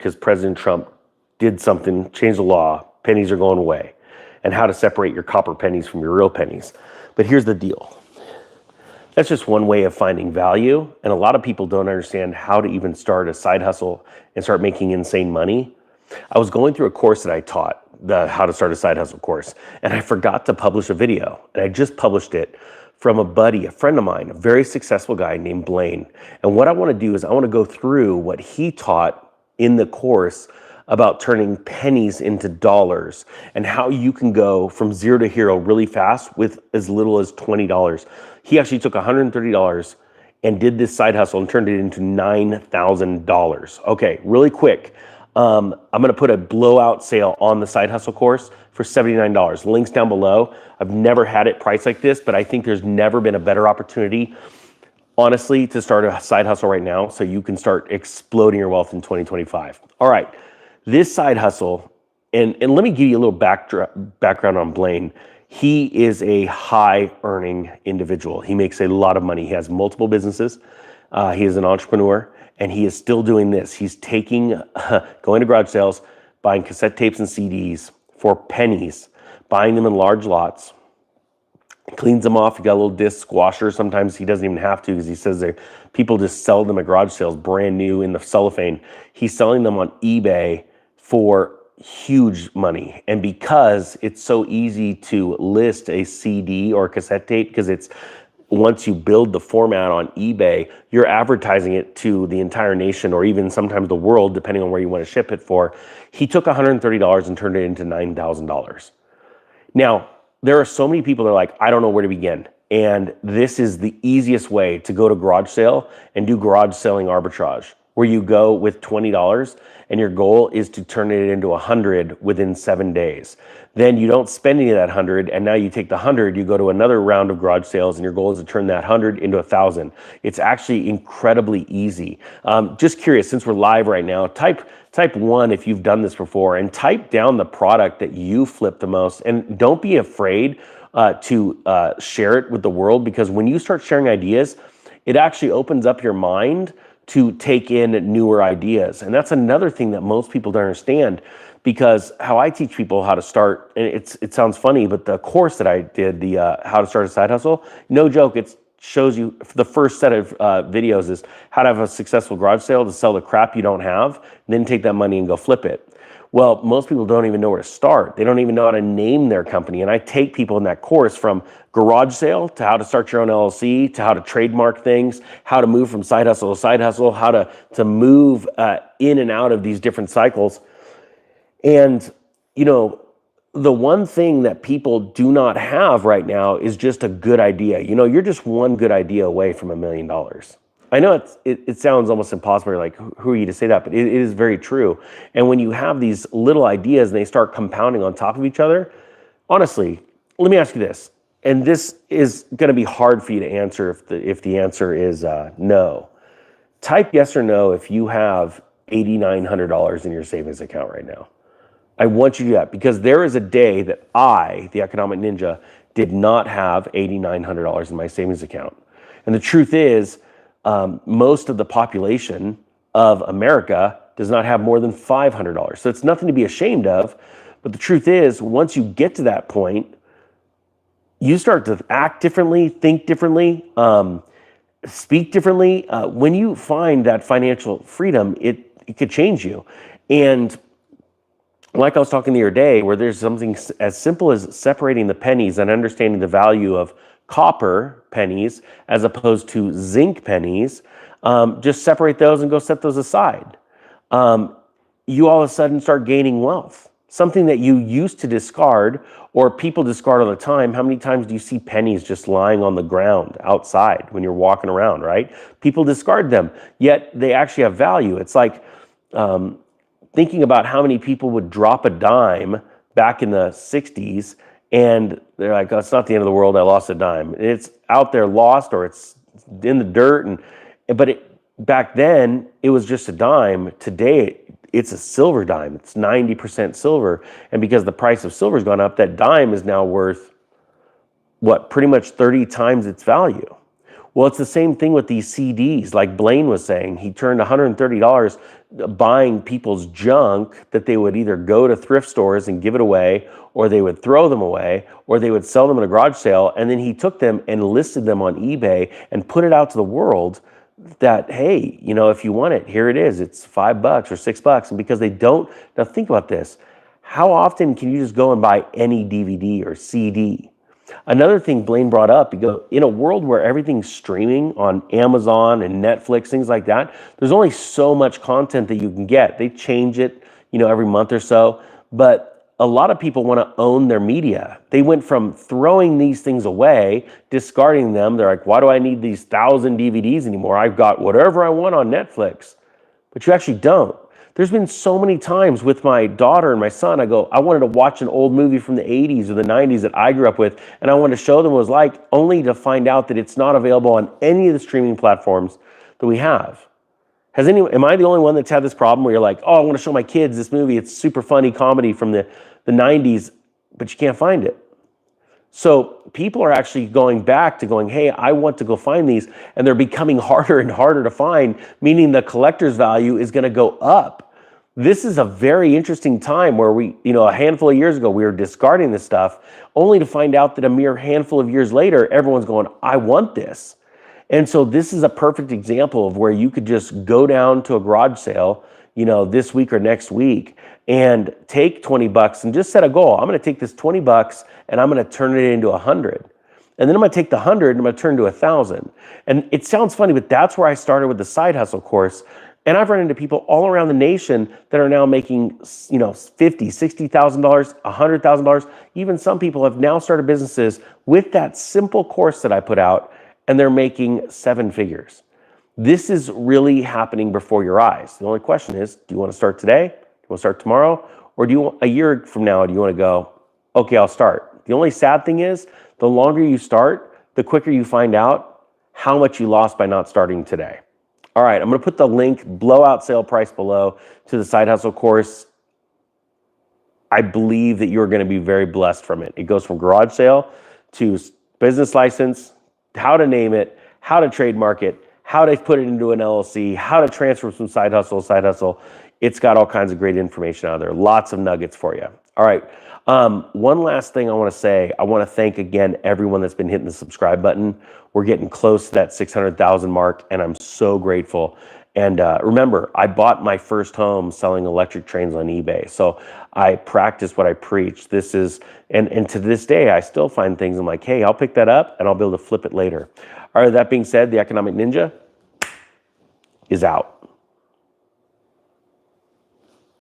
because President Trump did something, changed the law, pennies are going away, and how to separate your copper pennies from your real pennies. But here's the deal. That's just one way of finding value, and a lot of people don't understand how to even start a side hustle and start making insane money. I was going through a course that I taught, the How to Start a Side Hustle course, and I forgot to publish a video, and I just published it from a buddy, a friend of mine, a very successful guy named Blaine. And what I want to do is I want to go through what he taught in the course about turning pennies into dollars and how you can go from zero to hero really fast with as little as $20. He actually took $130 and did this side hustle and turned it into $9,000. Okay, really quick. I'm going to put a blowout sale on the side hustle course for $79. Links down below. I've never had it priced like this, but I think there's never been a better opportunity, honestly, to start a side hustle right now so you can start exploding your wealth in 2025. All right, this side hustle, and let me give you a little background on Blaine. He is a high earning individual. He makes a lot of money. He has multiple businesses. He is an entrepreneur. And he is still doing this. He's going to garage sales, buying cassette tapes and CDs for pennies, buying them in large lots, cleans them off. He got a little disc washer. Sometimes he doesn't even have to because he says that people just sell them at garage sales, brand new in the cellophane. He's selling them on eBay for huge money. And because it's so easy to list a CD or a cassette tape, because it's once you build the format on eBay, you're advertising it to the entire nation or even sometimes the world, depending on where you want to ship it for. He took $130 and turned it into $9,000. Now, there are so many people that are like, I don't know where to begin. And this is the easiest way to go to garage sale and do garage selling arbitrage, where you go with $20 and your goal is to turn it into 100 within 7 days. Then you don't spend any of that 100, and now you take the 100, you go to another round of garage sales, and your goal is to turn that 100 into 1,000. It's actually incredibly easy. Just curious, since we're live right now, type 1 if you've done this before, and type down the product that you flip the most, and don't be afraid to share it with the world, because when you start sharing ideas, it actually opens up your mind to take in newer ideas. And that's another thing that most people don't understand, because how I teach people how to start, and it sounds funny, but the course that I did, the How to Start a Side Hustle, no joke, it shows you, the first set of videos is how to have a successful garage sale to sell the crap you don't have, and then take that money and go flip it. Well, most people don't even know where to start. They don't even know how to name their company. And I take people in that course from garage sale to how to start your own LLC, to how to trademark things, how to move from side hustle to side hustle, how to move in and out of these different cycles. And, you know, the one thing that people do not have right now is just a good idea. You know, you're just one good idea away from $1 million. I know it sounds almost impossible, like, who are you to say that? But it is very true. And when you have these little ideas and they start compounding on top of each other, honestly, let me ask you this. And this is going to be hard for you to answer if the answer is no. Type yes or no if you have $8,900 in your savings account right now. I want you to do that, because there is a day that I, the Economic Ninja, did not have $8,900 in my savings account. And the truth is, most of the population of America does not have more than $500. So it's nothing to be ashamed of. But the truth is, once you get to that point, you start to act differently, think differently, speak differently. When you find that financial freedom, it could change you. And like I was talking the other day, where there's something as simple as separating the pennies and understanding the value of copper pennies as opposed to zinc pennies, just separate those and go set those aside. You all of a sudden start gaining wealth. Something that you used to discard, or people discard all the time. How many times do you see pennies just lying on the ground outside when you're walking around, right? People discard them, yet they actually have value. It's like thinking about how many people would drop a dime back in the 60s, and they're like, oh, it's not the end of the world, I lost a dime. It's out there lost, or it's in the dirt. But back then, it was just a dime. Today, it's a silver dime. It's 90% silver. And because the price of silver has gone up, that dime is now worth, what, pretty much 30 times its value. Well, it's the same thing with these CDs. Like Blaine was saying, he turned $130 buying people's junk that they would either go to thrift stores and give it away, or they would throw them away, or they would sell them in a garage sale. And then he took them and listed them on eBay and put it out to the world that, hey, you know, if you want it, here it is. It's $5 or $6. And because they don't, now think about this. How often can you just go and buy any DVD or CD? Another thing Blaine brought up, you go, in a world where everything's streaming on Amazon and Netflix, things like that, there's only so much content that you can get. They change it, you know, every month or so, but a lot of people want to own their media. They went from throwing these things away, discarding them. They're like, why do I need these 1,000 DVDs anymore? I've got whatever I want on Netflix. But you actually don't. There's been so many times with my daughter and my son, I wanted to watch an old movie from the 80s or the 90s that I grew up with, and I wanted to show them what it was like, only to find out that it's not available on any of the streaming platforms that we have. Am I the only one that's had this problem where you're like, oh, I want to show my kids this movie, it's super funny comedy from the 90s, but you can't find it. So people are actually going back to going, hey, I want to go find these, and they're becoming harder and harder to find, meaning the collector's value is going to go up. This is a very interesting time where we, you know, a handful of years ago, we were discarding this stuff, only to find out that a mere handful of years later, everyone's going, I want this. And so this is a perfect example of where you could just go down to a garage sale, you know, this week or next week, and take $20 and just set a goal. I'm going to take this $20 and I'm going to turn it into 100. And then I'm going to take the 100 and I'm going to turn it into 1,000. And it sounds funny, but that's where I started with the side hustle course. And I've run into people all around the nation that are now making, you know, $50,000, $60,000, $100,000. Even some people have now started businesses with that simple course that I put out, and they're making 7 figures. This is really happening before your eyes. The only question is, do you want to start today? Do you want to start tomorrow? Or do you, a year from now, do you want to go, okay, I'll start? The only sad thing is, the longer you start, the quicker you find out how much you lost by not starting today. All right, I'm going to put the link, blowout sale price below, to the Side Hustle course. I believe that you're going to be very blessed from it. It goes from garage sale to business license, how to name it, how to trademark it, how to put it into an LLC, how to transfer from side hustle to side hustle. It's got all kinds of great information out there. Lots of nuggets for you. All right. One last thing I want to say. I want to thank again everyone that's been hitting the subscribe button. We're getting close to that 600,000 mark, and I'm so grateful. And remember, I bought my first home selling electric trains on eBay. So I practice what I preach. This is, and to this day, I still find things. I'm like, hey, I'll pick that up and I'll be able to flip it later. All right, that being said, the Economic Ninja is out.